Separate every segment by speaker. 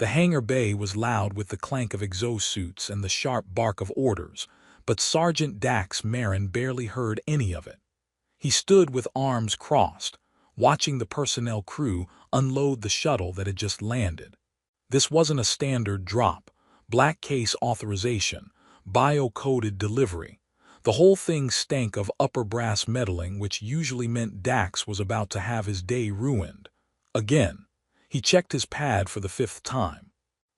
Speaker 1: The hangar bay was loud with the clank of exosuits and the sharp bark of orders, but Sergeant Dax Marin barely heard any of it. He stood with arms crossed, watching the personnel crew unload the shuttle that had just landed. This wasn't a standard drop, black case authorization, bio-coded delivery. The whole thing stank of upper brass meddling, which usually meant Dax was about to have his day ruined. Again, he checked his pad for the 5th time.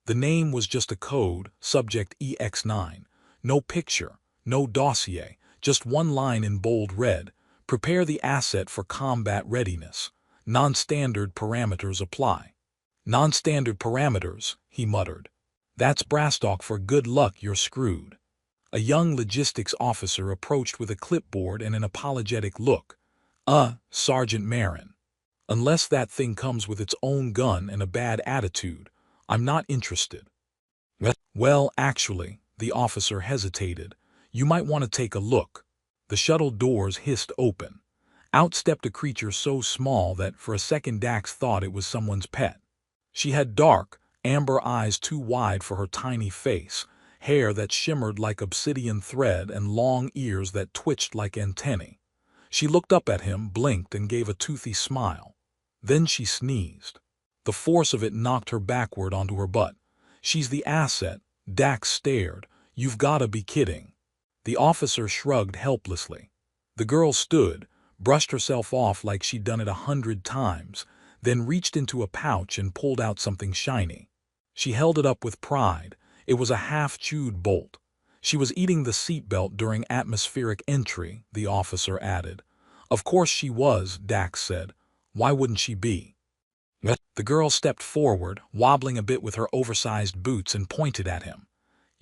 Speaker 1: The name was just a code, subject EX9. No picture, no dossier, just one line in bold red. Prepare the asset for combat readiness. Non-standard parameters apply. Non-standard parameters, he muttered. That's brass talk for good luck, you're screwed. A young logistics officer approached with a clipboard and an apologetic look. Sergeant Marin. Unless that thing comes with its own gun and a bad attitude, I'm not interested. Well, actually, the officer hesitated. You might want to take a look. The shuttle doors hissed open. Out stepped a creature so small that for a second Dax thought it was someone's pet. She had dark, amber eyes too wide for her tiny face, hair that shimmered like obsidian thread and long ears that twitched like antennae. She looked up at him, blinked, and gave a toothy smile. Then she sneezed. The force of it knocked her backward onto her butt. She's the asset, Dax stared. You've gotta be kidding. The officer shrugged helplessly. The girl stood, brushed herself off like she'd done it 100 times, then reached into a pouch and pulled out something shiny. She held it up with pride. It was a half-chewed bolt. She was eating the seatbelt during atmospheric entry, the officer added. Of course she was, Dax said. Why wouldn't she be? The girl stepped forward, wobbling a bit with her oversized boots, and pointed at him.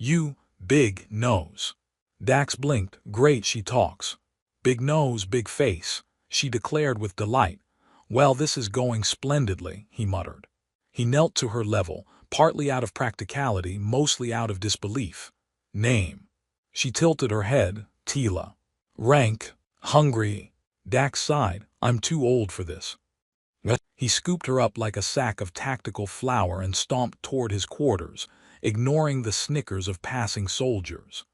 Speaker 1: You, big nose. Dax blinked. Great, she talks. Big nose, big face, she declared with delight. Well, this is going splendidly, he muttered. He knelt to her level, partly out of practicality, mostly out of disbelief. Name. She tilted her head. Tila. Rank. Hungry. Dax sighed. I'm too old for this. He scooped her up like a sack of tactical flour and stomped toward his quarters, ignoring the snickers of passing soldiers.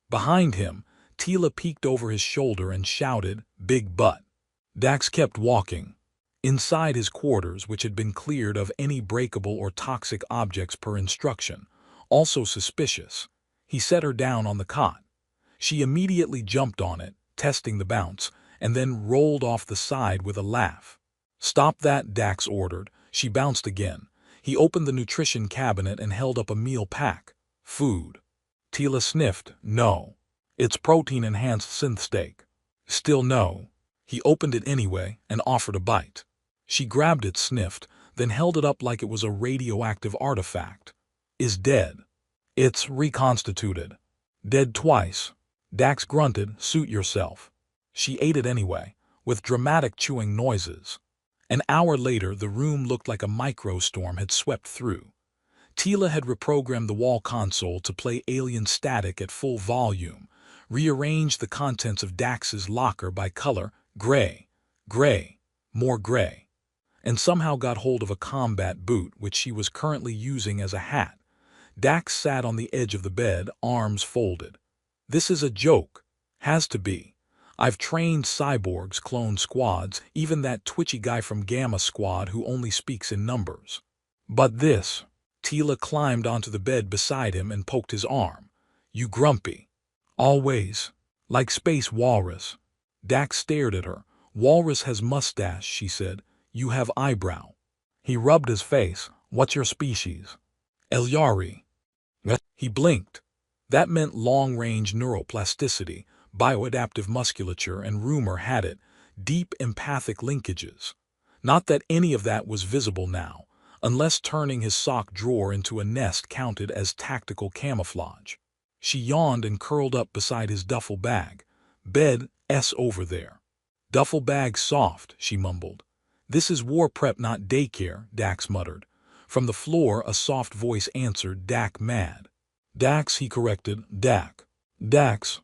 Speaker 1: Behind him, Tila peeked over his shoulder and shouted, Big butt. Dax kept walking. Inside his quarters, which had been cleared of any breakable or toxic objects per instruction, also suspicious, he set her down on the cot. She immediately jumped on it, testing the bounce, and then rolled off the side with a laugh. Stop that, Dax ordered. She bounced again. He opened the nutrition cabinet and held up a meal pack. Food. Tila sniffed. No. It's protein-enhanced synth steak. Still no. He opened it anyway and offered a bite. She grabbed it, sniffed, then held it up like it was a radioactive artifact. Is dead. It's reconstituted. Dead twice. Dax grunted. Suit yourself. She ate it anyway, with dramatic chewing noises. An hour later, the room looked like a microstorm had swept through. Tila had reprogrammed the wall console to play alien static at full volume, rearranged the contents of Dax's locker by color, gray, gray, more gray, and somehow got hold of a combat boot which she was currently using as a hat. Dax sat on the edge of the bed, arms folded. This is a joke. Has to be. I've trained cyborgs, clone squads, even that twitchy guy from Gamma Squad who only speaks in numbers. But this. Tila climbed onto the bed beside him and poked his arm. You grumpy. Always. Like Space Walrus. Dax stared at her. Walrus has mustache, she said. You have eyebrow. He rubbed his face. What's your species? Elyari. He blinked. That meant long-range neuroplasticity, bioadaptive musculature, and rumor had it, deep empathic linkages. Not that any of that was visible now, unless turning his sock drawer into a nest counted as tactical camouflage. She yawned and curled up beside his duffel bag. Bed, S over there. Duffel bag soft, she mumbled. This is war prep, not daycare, Dax muttered. From the floor, a soft voice answered, Dak mad. Dax, he corrected. Dak. Dax.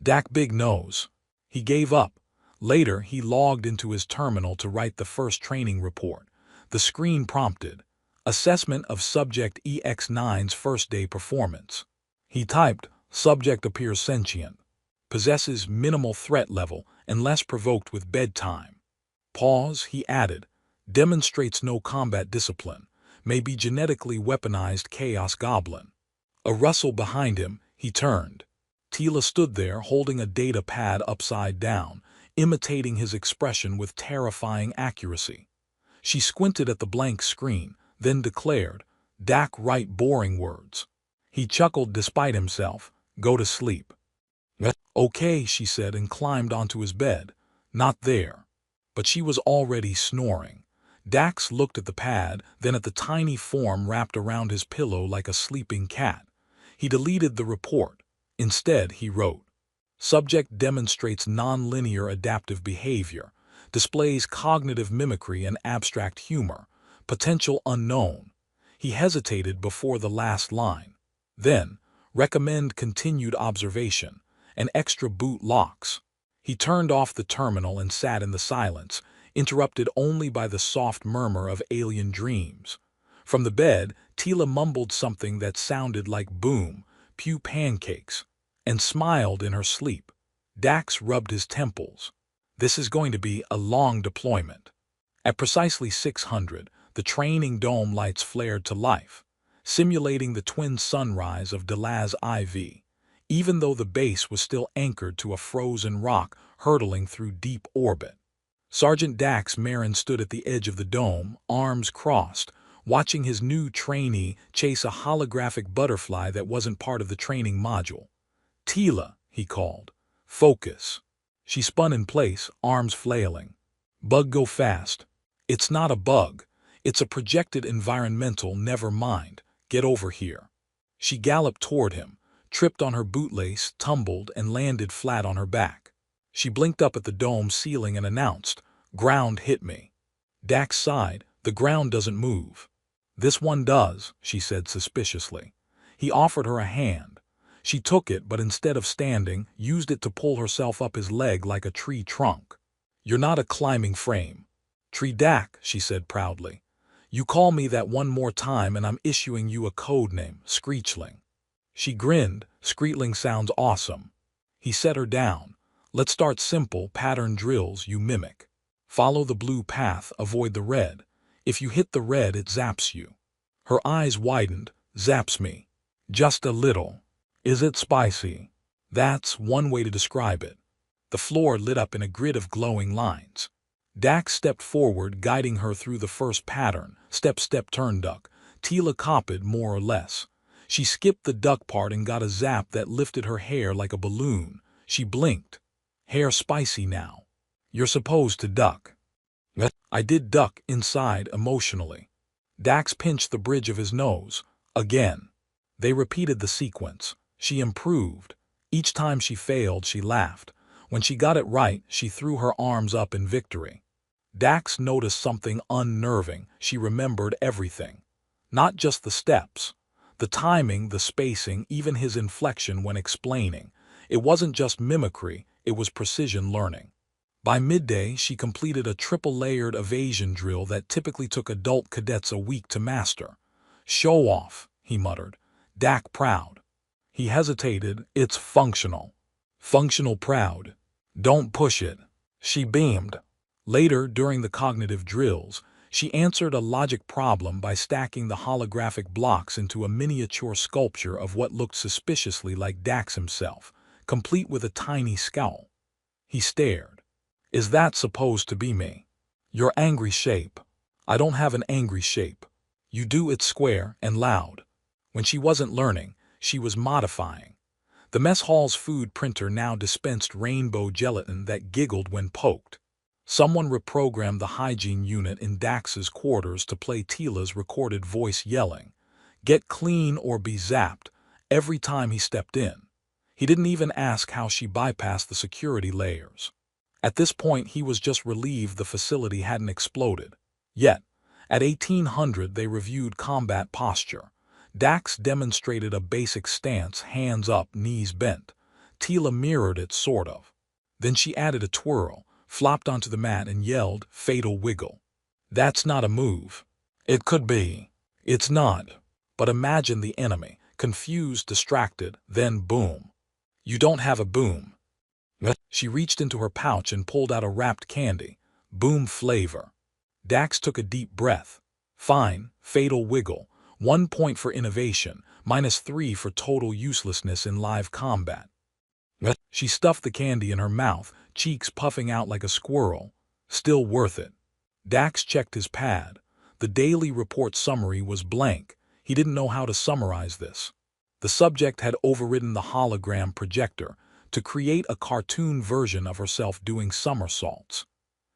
Speaker 1: Dak big nose. He gave up. Later, he logged into his terminal to write the first training report. The screen prompted. Assessment of Subject EX9's first day performance. He typed, subject appears sentient. Possesses minimal threat level and less provoked with bedtime. Pause, he added. Demonstrates no combat discipline. May be genetically weaponized chaos goblin. A rustle behind him, he turned. Tila stood there holding a data pad upside down, imitating his expression with terrifying accuracy. She squinted at the blank screen, then declared, Dak write boring words. He chuckled despite himself. Go to sleep. Okay, she said and climbed onto his bed. Not there. But she was already snoring. Dax looked at the pad, then at the tiny form wrapped around his pillow like a sleeping cat. He deleted the report. Instead, he wrote, Subject demonstrates nonlinear adaptive behavior, displays cognitive mimicry and abstract humor, potential unknown. He hesitated before the last line. Then, recommend continued observation, and extra boot locks. He turned off the terminal and sat in the silence, interrupted only by the soft murmur of alien dreams. From the bed, Tila mumbled something that sounded like boom, pew pancakes, and smiled in her sleep. Dax rubbed his temples. This is going to be a long deployment. At precisely 600, the training dome lights flared to life, simulating the twin sunrise of Delaz IV, even though the base was still anchored to a frozen rock hurtling through deep orbit. Sergeant Dax Marin stood at the edge of the dome, arms crossed, watching his new trainee chase a holographic butterfly that wasn't part of the training module. Tila, he called. Focus. She spun in place, arms flailing. Bug go fast. It's not a bug. It's a projected environmental never mind. Get over here. She galloped toward him, tripped on her bootlace, tumbled, and landed flat on her back. She blinked up at the dome ceiling and announced, Ground hit me. Dax sighed. The ground doesn't move. This one does, she said suspiciously. He offered her a hand. She took it, but instead of standing, used it to pull herself up his leg like a tree trunk. You're not a climbing frame. Tree Dak, she said proudly. You call me that one more time and I'm issuing you a code name, Screechling. She grinned. Screechling sounds awesome. He set her down. Let's start simple pattern drills you mimic. Follow the blue path, avoid the red. If you hit the red, it zaps you. Her eyes widened. Zaps me. Just a little. Is it spicy? That's one way to describe it. The floor lit up in a grid of glowing lines. Dax stepped forward, guiding her through the first pattern, step, step, turn, duck. Tila copied more or less. She skipped the duck part and got a zap that lifted her hair like a balloon. She blinked. Hair spicy now. You're supposed to duck. I did duck inside emotionally. Dax pinched the bridge of his nose. Again. They repeated the sequence. She improved. Each time she failed, she laughed. When she got it right, she threw her arms up in victory. Dax noticed something unnerving. She remembered everything. Not just the steps. The timing, the spacing, even his inflection when explaining. It wasn't just mimicry, it was precision learning. By midday, she completed a triple-layered evasion drill that typically took adult cadets a week to master. Show off, he muttered. Dak proud. He hesitated. It's functional. Functional proud. Don't push it. She beamed. Later, during the cognitive drills, she answered a logic problem by stacking the holographic blocks into a miniature sculpture of what looked suspiciously like Dax himself, complete with a tiny scowl. He stared. Is that supposed to be me? Your angry shape. I don't have an angry shape. You do. It's square and loud. When she wasn't learning, she was modifying. The mess hall's food printer now dispensed rainbow gelatin that giggled when poked. Someone reprogrammed the hygiene unit in Dax's quarters to play Tila's recorded voice yelling, "Get clean or be zapped," every time he stepped in. He didn't even ask how she bypassed the security layers. At this point, he was just relieved the facility hadn't exploded. Yet, at 1800 they reviewed combat posture. Dax demonstrated a basic stance, hands up, knees bent. Tila mirrored it, sort of. Then she added a twirl, flopped onto the mat and yelled, "Fatal wiggle." That's not a move. It could be. It's not. But imagine the enemy, confused, distracted, then boom. You don't have a boom. She reached into her pouch and pulled out a wrapped candy. Boom flavor. Dax took a deep breath. Fine, fatal wiggle. 1 point for innovation, -3 for total uselessness in live combat. She stuffed the candy in her mouth, cheeks puffing out like a squirrel. Still worth it. Dax checked his pad. The daily report summary was blank. He didn't know how to summarize this. The subject had overridden the hologram projector to create a cartoon version of herself doing somersaults.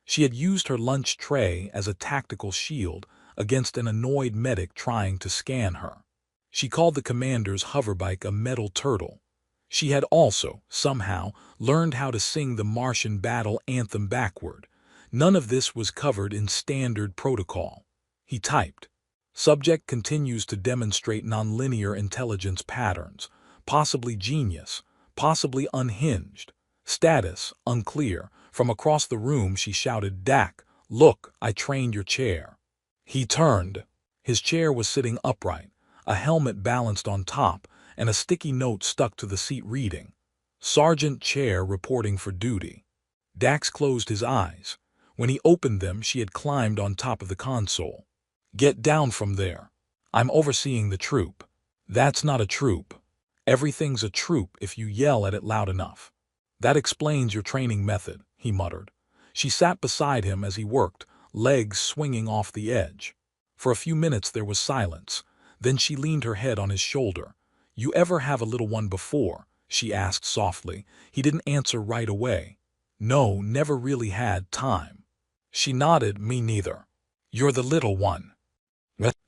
Speaker 1: She had used her lunch tray as a tactical shield against an annoyed medic trying to scan her. She called the commander's hoverbike a metal turtle. She had also, somehow, learned how to sing the Martian battle anthem backward. None of this was covered in standard protocol. He typed. Subject continues to demonstrate nonlinear intelligence patterns, possibly genius, possibly unhinged. Status, unclear. From across the room she shouted, "Dak, look, I trained your chair." He turned. His chair was sitting upright, a helmet balanced on top, and a sticky note stuck to the seat reading, "Sergeant Chair reporting for duty." Dax closed his eyes. When he opened them, she had climbed on top of the console. "Get down from there. I'm overseeing the troop." "That's not a troop." "Everything's a troop if you yell at it loud enough." "That explains your training method," he muttered. She sat beside him as he worked, legs swinging off the edge. For a few minutes there was silence. Then she leaned her head on his shoulder. "You ever have a little one before?" she asked softly. He didn't answer right away. "No, never really had time." She nodded. "Me neither." "You're the little one."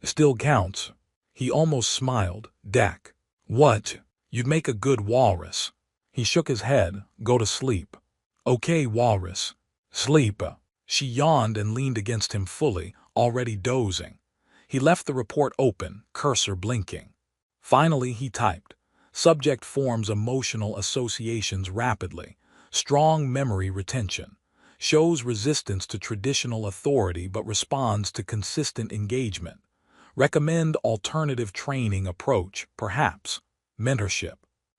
Speaker 1: "Still counts." He almost smiled. "Dak." "What?" "You'd make a good walrus." He shook his head. "Go to sleep." "Okay, walrus. Sleep." She yawned and leaned against him fully, already dozing. He left the report open, cursor blinking. Finally he typed. Subject forms emotional associations rapidly. Strong memory retention. Shows resistance to traditional authority but responds to consistent engagement. Recommend alternative training approach, perhaps. Mentorship.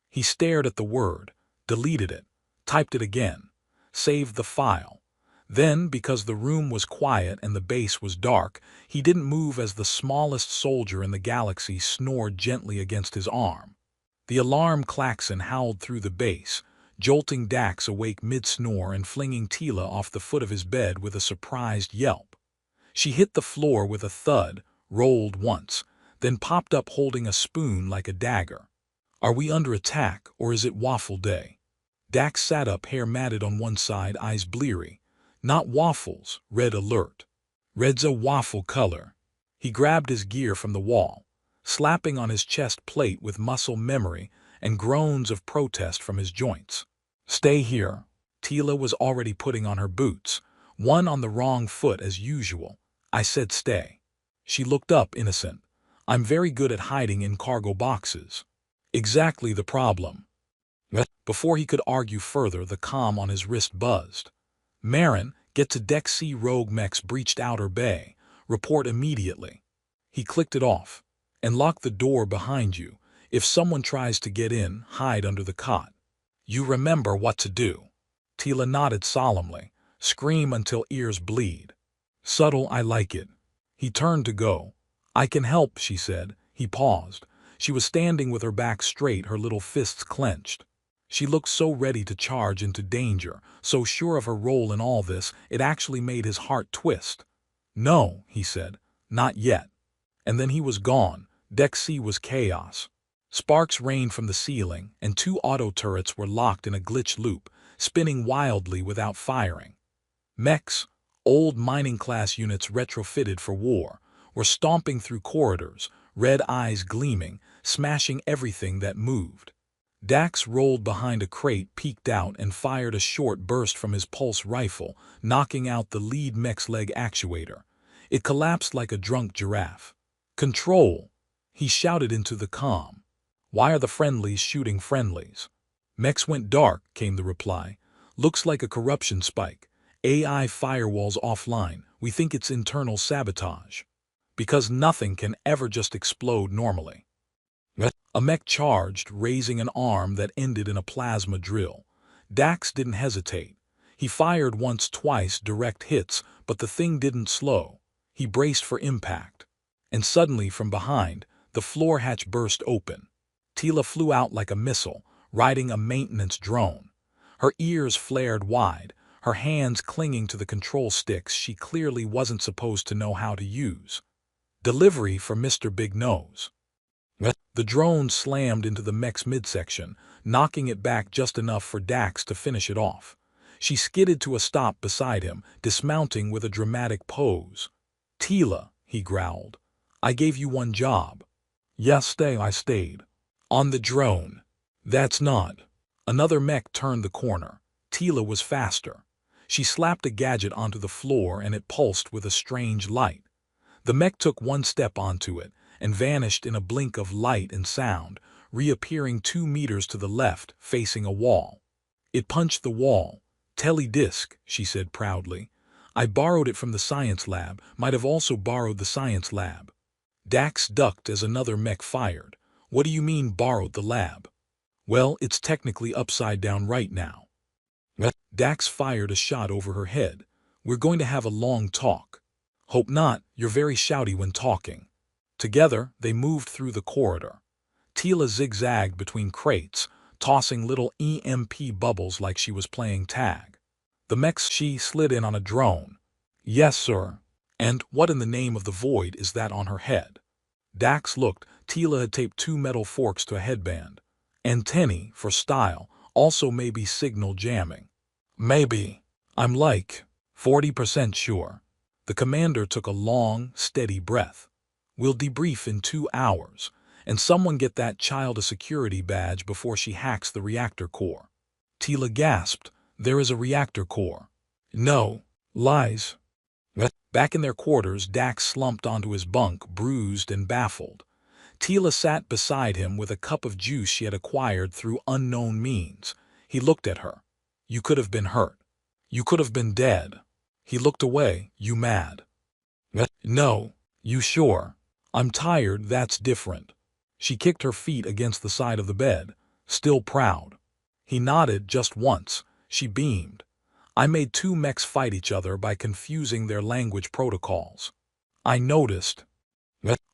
Speaker 1: He stared at the word, deleted it, typed it again, saved the file. Then, because the room was quiet and the base was dark, he didn't move as the smallest soldier in the galaxy snored gently against his arm. The alarm klaxon howled through the base, jolting Dax awake mid-snore and flinging Tila off the foot of his bed with a surprised yelp. She hit the floor with a thud, rolled once, then popped up holding a spoon like a dagger. "Are we under attack, or is it waffle day?" Dax sat up, hair matted on one side, eyes bleary. "Not waffles, red alert." "Red's a waffle color." He grabbed his gear from the wall, slapping on his chest plate with muscle memory and groans of protest from his joints. "Stay here." Tila was already putting on her boots, one on the wrong foot as usual. "I said stay." She looked up, innocent. "I'm very good at hiding in cargo boxes." "Exactly the problem." Before he could argue further, the comm on his wrist buzzed. "Marin, get to Deck C. Rogue mechs breached outer bay. Report immediately." He clicked it off. "And lock the door behind you. If someone tries to get in, hide under the cot. You remember what to do." Tila nodded solemnly. "Scream until ears bleed." "Subtle, I like it." He turned to go. "I can help," she said. He paused. She was standing with her back straight, her little fists clenched. She looked so ready to charge into danger, so sure of her role in all this, it actually made his heart twist. "No," he said, "not yet." And then he was gone. Deck C was chaos. Sparks rained from the ceiling, and 2 auto turrets were locked in a glitch loop, spinning wildly without firing. Mechs, old mining-class units retrofitted for war, were stomping through corridors, red eyes gleaming, smashing everything that moved. Dax rolled behind a crate, peeked out, and fired a short burst from his pulse rifle, knocking out the lead mech's leg actuator. It collapsed like a drunk giraffe. "Control!" he shouted into the comm. "Why are the friendlies shooting friendlies?" "Mechs went dark," came the reply. "Looks like a corruption spike. AI firewalls offline. We think it's internal sabotage." because nothing can ever just explode normally. A mech charged, raising an arm that ended in a plasma drill. Dax didn't hesitate. He fired once, twice, direct hits, but the thing didn't slow. He braced for impact. And suddenly, from behind, the floor hatch burst open. Tila flew out like a missile, riding a maintenance drone. Her ears flared wide, her hands clinging to the control sticks she clearly wasn't supposed to know how to use. Delivery for Mr. Big Nose. The drone slammed into the mech's midsection, knocking it back just enough for Dax to finish it off. She skidded to a stop beside him, dismounting with a dramatic pose. "Tila," he growled, "I gave you one job." "Yes, I stayed." "On the drone." "That's not." Another mech turned the corner. Tila was faster. She slapped a gadget onto the floor and it pulsed with a strange light. The mech took one step onto it and vanished in a blink of light and sound, reappearing 2 meters to the left, facing a wall. "It punched the wall. Tele-disc," she said proudly. "I borrowed it from the science lab, might have also borrowed the science lab." Dax ducked as another mech fired. "What do you mean borrowed the lab?" "Well, it's technically upside down right now." Dax fired a shot over her head. "We're going to have a long talk." "Hope not, you're very shouty when talking." Together, they moved through the corridor. Tila zigzagged between crates, tossing little EMP bubbles like she was playing tag. The mech's she slid in on a drone. "Yes, sir." "And what in the name of the void is that on her head?" Dax looked. Tila had taped 2 metal forks to a headband. "Antennae, for style, also maybe signal jamming." "Maybe. I'm like 40% sure." The commander took a long, steady breath. "We'll debrief in 2 hours, and someone get that child a security badge before she hacks the reactor core." Tila gasped. "There is a reactor core." "No. Lies." Back in their quarters, Dax slumped onto his bunk, bruised and baffled. Tila sat beside him with a cup of juice she had acquired through unknown means. He looked at her. "You could have been hurt. You could have been dead." He looked away. "You mad?" "No. You sure?" "I'm tired, that's different." She kicked her feet against the side of the bed, still proud. He nodded just once. She beamed. "I made 2 mechs fight each other by confusing their language protocols. I noticed.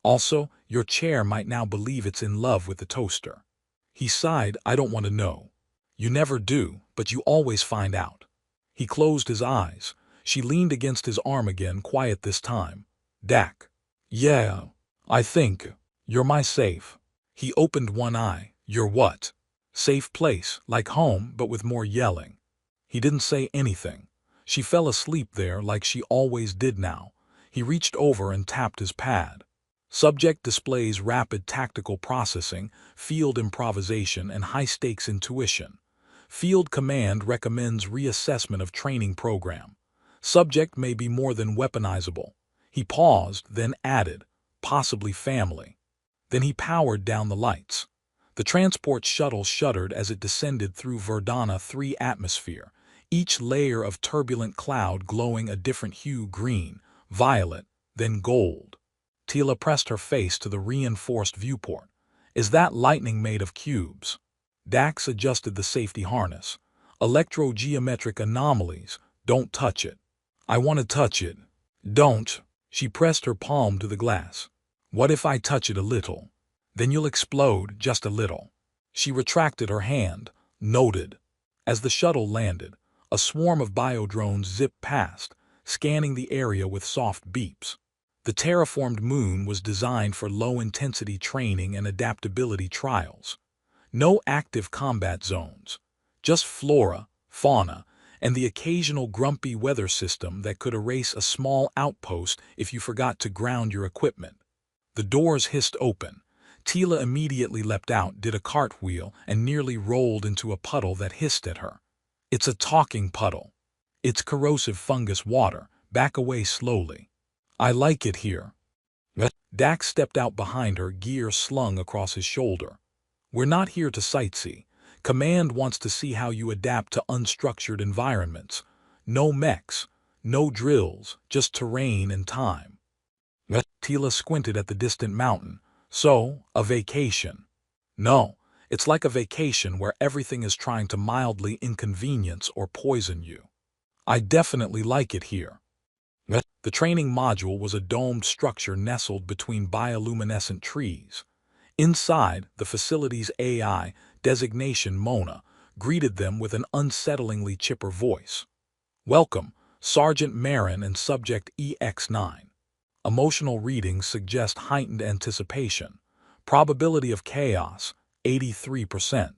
Speaker 1: Also, your chair might now believe it's in love with the toaster." He sighed. "I don't want to know." "You never do, but you always find out." He closed his eyes. She leaned against his arm again, quiet this time. "Dak." "Yeah. I think. You're my safe." He opened one eye. "You're what?" "Safe place, like home, but with more yelling." He didn't say anything. She fell asleep there like she always did now. He reached over and tapped his pad. Subject displays rapid tactical processing, field improvisation, and high-stakes intuition. Field command recommends reassessment of training program. Subject may be more than weaponizable. He paused, then added, "possibly family." Then he powered down the lights. The transport shuttle shuddered as it descended through Verdana 3 atmosphere, each layer of turbulent cloud glowing a different hue: green, violet, then gold. Tila pressed her face to the reinforced viewport. "Is that lightning made of cubes?" Dax adjusted the safety harness. "Electrogeometric anomalies. Don't touch it." "I want to touch it." "Don't." She pressed her palm to the glass. "What if I touch it a little?" "Then you'll explode, just a little." She retracted her hand. Noted. As the shuttle landed, a swarm of biodrones zipped past, scanning the area with soft beeps. The terraformed moon was designed for low-intensity training and adaptability trials. No active combat zones. Just flora, fauna, and the occasional grumpy weather system that could erase a small outpost if you forgot to ground your equipment. The doors hissed open. Tila immediately leapt out, did a cartwheel, and nearly rolled into a puddle that hissed at her. "It's a talking puddle." "It's corrosive fungus water. Back away slowly." "I like it here." Dax stepped out behind her, gear slung across his shoulder. "We're not here to sightsee. Command wants to see how you adapt to unstructured environments. No mechs, no drills, just terrain and time." Tila squinted at the distant mountain. So, a vacation. No, it's like a vacation where everything is trying to mildly inconvenience or poison you. I definitely like it here. The training module was a domed structure nestled between bioluminescent trees. Inside, the facility's AI, designation Mona, greeted them with an unsettlingly chipper voice. Welcome, Sergeant Marin and Subject EX9. Emotional readings suggest heightened anticipation. Probability of chaos, 83%.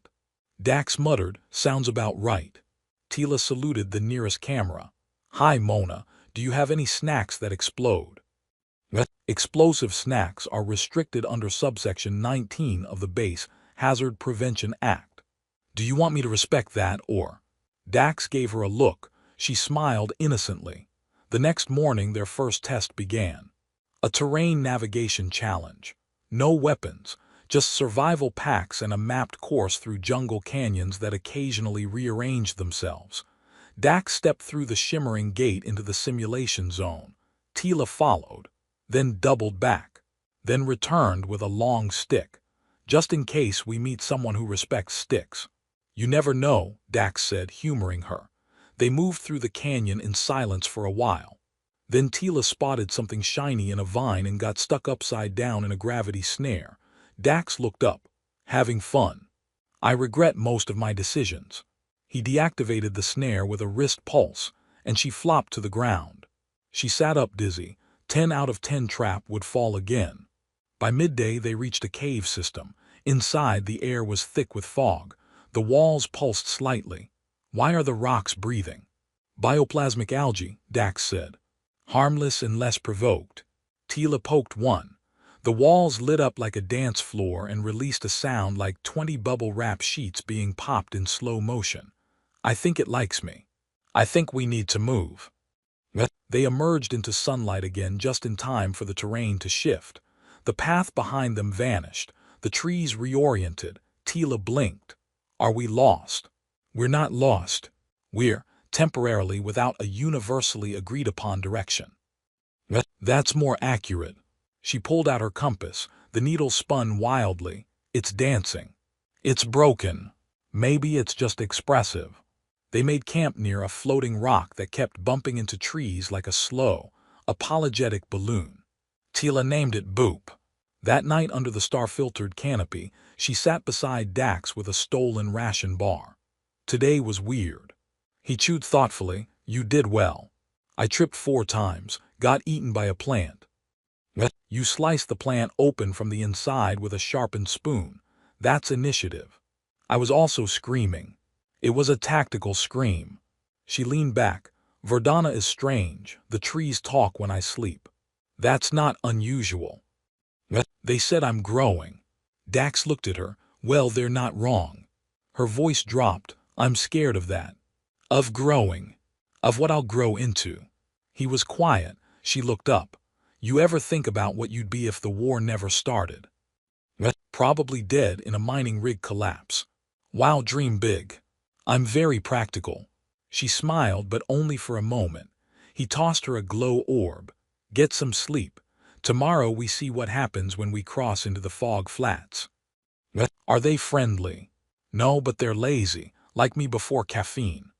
Speaker 1: Dax muttered, sounds about right. Tila saluted the nearest camera. Hi, Mona. Do you have any snacks that explode? Explosive snacks are restricted under subsection 19 of the Base Hazard Prevention Act. Do you want me to respect that or? Dax gave her a look. She smiled innocently. The next morning their first test began. A terrain navigation challenge. No weapons, just survival packs and a mapped course through jungle canyons that occasionally rearranged themselves. Dax stepped through the shimmering gate into the simulation zone. Tila followed, then doubled back, then returned with a long stick. Just in case we meet someone who respects sticks. You never know, Dax said, humoring her. They moved through the canyon in silence for a while. Then Tila spotted something shiny in a vine and got stuck upside down in a gravity snare. Dax looked up, having fun. I regret most of my decisions. He deactivated the snare with a wrist pulse, and she flopped to the ground. She sat up dizzy. 10 out of 10 trap would fall again. By midday they reached a cave system. Inside the air was thick with fog. The walls pulsed slightly. Why are the rocks breathing? Bioplasmic algae, Dax said. Harmless and less provoked. Tila poked one. The walls lit up like a dance floor and released a sound like 20 bubble wrap sheets being popped in slow motion. I think it likes me. I think we need to move. They emerged into sunlight again just in time for the terrain to shift. The path behind them vanished. The trees reoriented. Tila blinked. Are we lost? We're not lost. We're, temporarily without a universally agreed-upon direction. That's more accurate. She pulled out her compass. The needle spun wildly. It's dancing. It's broken. Maybe it's just expressive. They made camp near a floating rock that kept bumping into trees like a slow, apologetic balloon. Tila named it Boop. That night under the star-filtered canopy, she sat beside Dax with a stolen ration bar. Today was weird. He chewed thoughtfully. You did well. I tripped 4 times, got eaten by a plant. You sliced the plant open from the inside with a sharpened spoon. That's initiative. I was also screaming. It was a tactical scream. She leaned back. Verdana is strange. The trees talk when I sleep. That's not unusual. They said I'm growing. Dax looked at her. Well, they're not wrong. Her voice dropped. I'm scared of that. Of growing. Of what I'll grow into. He was quiet. She looked up. You ever think about what you'd be if the war never started? Probably dead in a mining rig collapse. Wow, dream big. I'm very practical. She smiled, but only for a moment. He tossed her a glow orb. Get some sleep. Tomorrow we see what happens when we cross into the fog flats. Are they friendly? No, but they're lazy, like me before caffeine.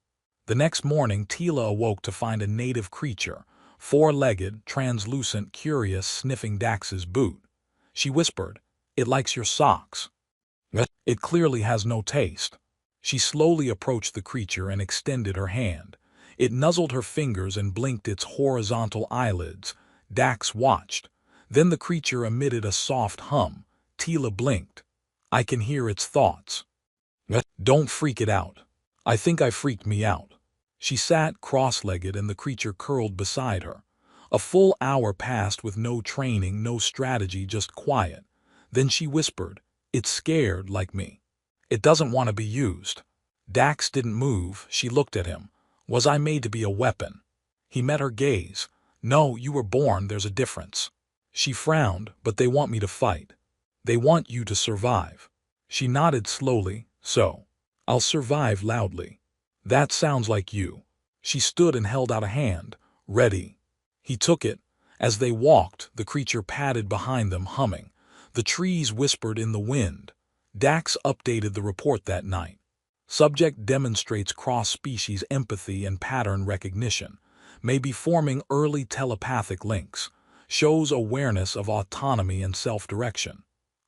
Speaker 1: The next morning, Tila awoke to find a native creature, 4-legged, translucent, curious, sniffing Dax's boot. She whispered, It likes your socks. It clearly has no taste. She slowly approached the creature and extended her hand. It nuzzled her fingers and blinked its horizontal eyelids. Dax watched. Then the creature emitted a soft hum. Tila blinked. I can hear its thoughts. Don't freak it out. I think I freaked me out. She sat cross-legged and the creature curled beside her. A full hour passed with no training, no strategy, just quiet. Then she whispered, It's scared like me. It doesn't want to be used. Dax didn't move. She looked at him. Was I made to be a weapon? He met her gaze. No, you were born, there's a difference. She frowned, but they want me to fight. They want you to survive. She nodded slowly. So, I'll survive loudly. That sounds like you. She stood and held out a hand. Ready. He took it, As they walked, the creature padded behind them, humming. The trees whispered in the wind. Dax updated the report that night. Subject demonstrates cross-species empathy and pattern recognition, may be forming early telepathic links, shows awareness of autonomy and self-direction.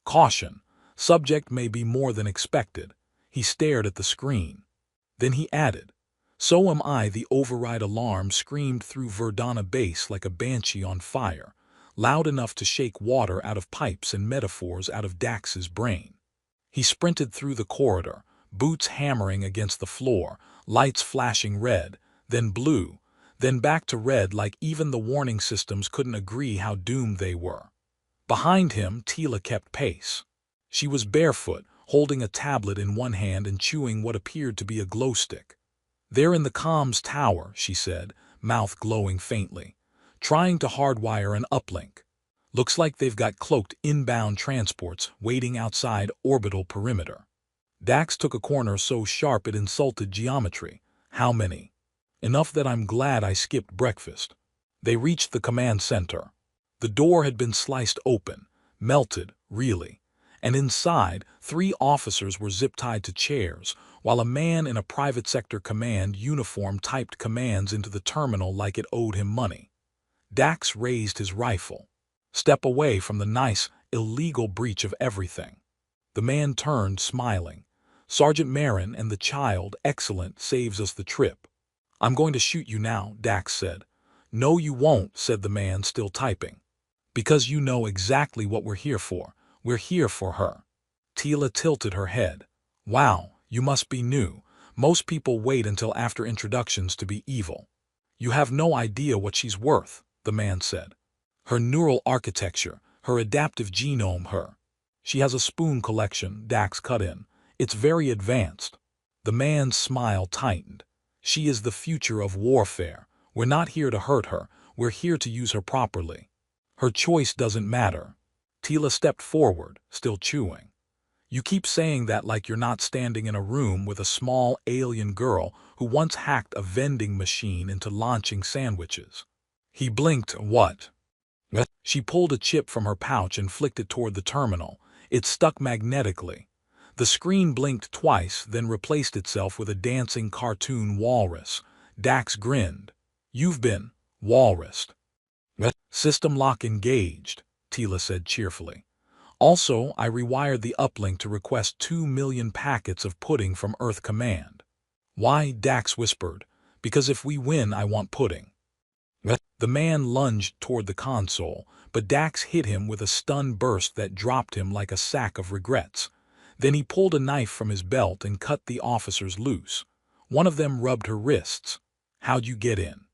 Speaker 1: Caution, subject may be more than expected. He stared at the screen. Then he added, "So am I." The override alarm screamed through Verdana Base like a banshee on fire, loud enough to shake water out of pipes and metaphors out of Dax's brain. He sprinted through the corridor, boots hammering against the floor, lights flashing red, then blue, then back to red like even the warning systems couldn't agree how doomed they were. Behind him, Tila kept pace. She was barefoot, holding a tablet in one hand and chewing what appeared to be a glow stick. "They're in the comms tower," she said, mouth glowing faintly, "trying to hardwire an uplink. Looks like they've got cloaked inbound transports waiting outside orbital perimeter." Dax took a corner so sharp it insulted geometry. "How many?" "Enough that I'm glad I skipped breakfast." They reached the command center. The door had been sliced open, melted, really, and inside, 3 officers were zip-tied to chairs, while a man in a private sector command uniform typed commands into the terminal like it owed him money. Dax raised his rifle. "Step away from the nice, illegal breach of everything." The man turned, smiling. "Sergeant Marin and the child, excellent, saves us the trip." "I'm going to shoot you now," Dax said. "No, you won't," said the man, still typing. "Because you know exactly what we're here for. We're here for her." Tila tilted her head. "Wow, you must be new. Most people wait until after introductions to be evil." "You have no idea what she's worth," the man said. "Her neural architecture, her adaptive genome, her—" "She has a spoon collection," Dax cut in. "It's very advanced." The man's smile tightened. "She is the future of warfare. We're not here to hurt her. We're here to use her properly. Her choice doesn't matter." Tila stepped forward, still chewing. "You keep saying that like you're not standing in a room with a small alien girl who once hacked a vending machine into launching sandwiches." He blinked. "What?" She pulled a chip from her pouch and flicked it toward the terminal. It stuck magnetically. The screen blinked twice, then replaced itself with a dancing cartoon walrus. Dax grinned. "You've been walrused." "System lock engaged," Tila said cheerfully. "Also, I rewired the uplink to request 2 million packets of pudding from Earth Command." "Why?" Dax whispered. "Because if we win, I want pudding." The man lunged toward the console, but Dax hit him with a stun burst that dropped him like a sack of regrets. Then he pulled a knife from his belt and cut the officers loose. One of them rubbed her wrists. "How'd you get in?"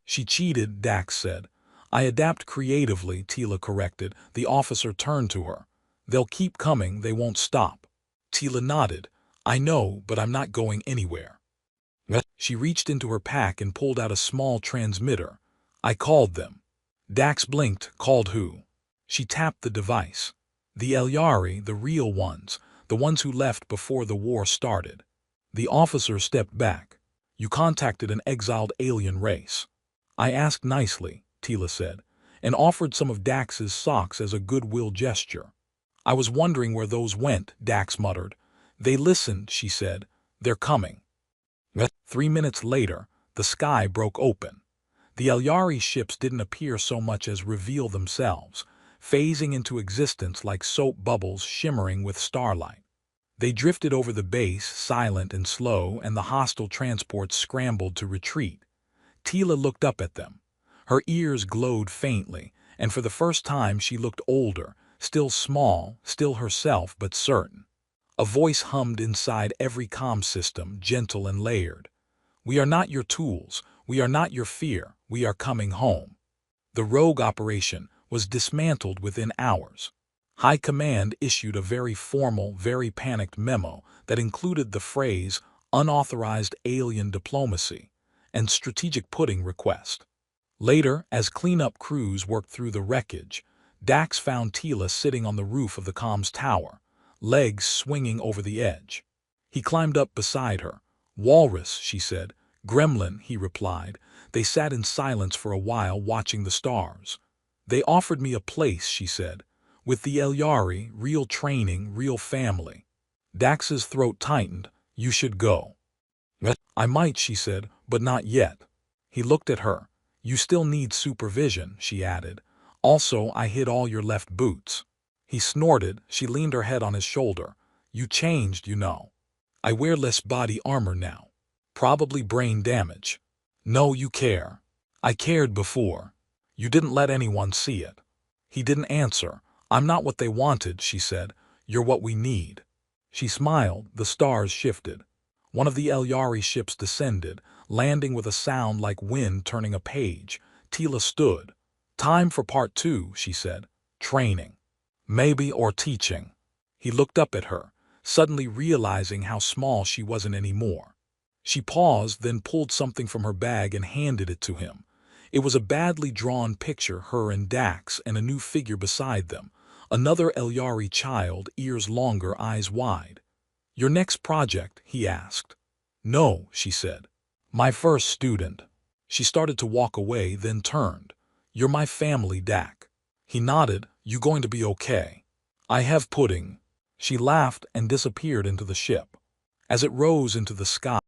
Speaker 1: "She cheated," Dax said. "I adapt creatively," Tila corrected. The officer turned to her. "They'll keep coming, they won't stop." Tila nodded. "I know, but I'm not going anywhere." She reached into her pack and pulled out a small transmitter. "I called them." Dax blinked. "Called who?" She tapped the device. "The Elyari, the real ones, the ones who left before the war started." The officer stepped back. "You contacted an exiled alien race." "I asked nicely," Tila said, "and offered some of Dax's socks as a goodwill gesture." "I was wondering where those went," Dax muttered. "They listened," she said. "They're coming." 3 minutes later, the sky broke open. The Elyari ships didn't appear so much as reveal themselves, phasing into existence like soap bubbles shimmering with starlight. They drifted over the base, silent and slow, and the hostile transports scrambled to retreat. Tila looked up at them. Her ears glowed faintly, and for the first time she looked older, still small, still herself but certain. A voice hummed inside every comm system, gentle and layered. "We are not your tools. We are not your fear. We are coming home." The rogue operation was dismantled within hours. High Command issued a very formal, very panicked memo that included the phrase "unauthorized alien diplomacy" and strategic pudding request. Later, as cleanup crews worked through the wreckage, Dax found Tila sitting on the roof of the comms tower, legs swinging over the edge. He climbed up beside her. "Walrus," she said, Gremlin, he replied. They sat in silence for a while watching the stars. They offered me a place, she said. With the Elyari, real training, real family. Dax's throat tightened. You should go. I might, she said, but not yet. He looked at her. You still need supervision, she added. Also, I hid all your left boots. He snorted. She leaned her head on his shoulder. You changed, you know. I wear less body armor now. Probably brain damage. No, you care. I cared before. You didn't let anyone see it. He didn't answer. I'm not what they wanted, she said. You're what we need. She smiled. The stars shifted. One of the Elyari ships descended, landing with a sound like wind turning a page. Tila stood. Time for part 2, she said. Training. Maybe, or teaching. He looked up at her, suddenly realizing how small she wasn't anymore. She paused, then pulled something from her bag and handed it to him. It was a badly drawn picture, her and Dax, and a new figure beside them. Another Elyari child, ears longer, eyes wide. Your next project? He asked. No, she said. My first student. She started to walk away, then turned. You're my family, Dak. He nodded. You going to be okay? I have pudding. She laughed and disappeared into the ship. As it rose into the sky,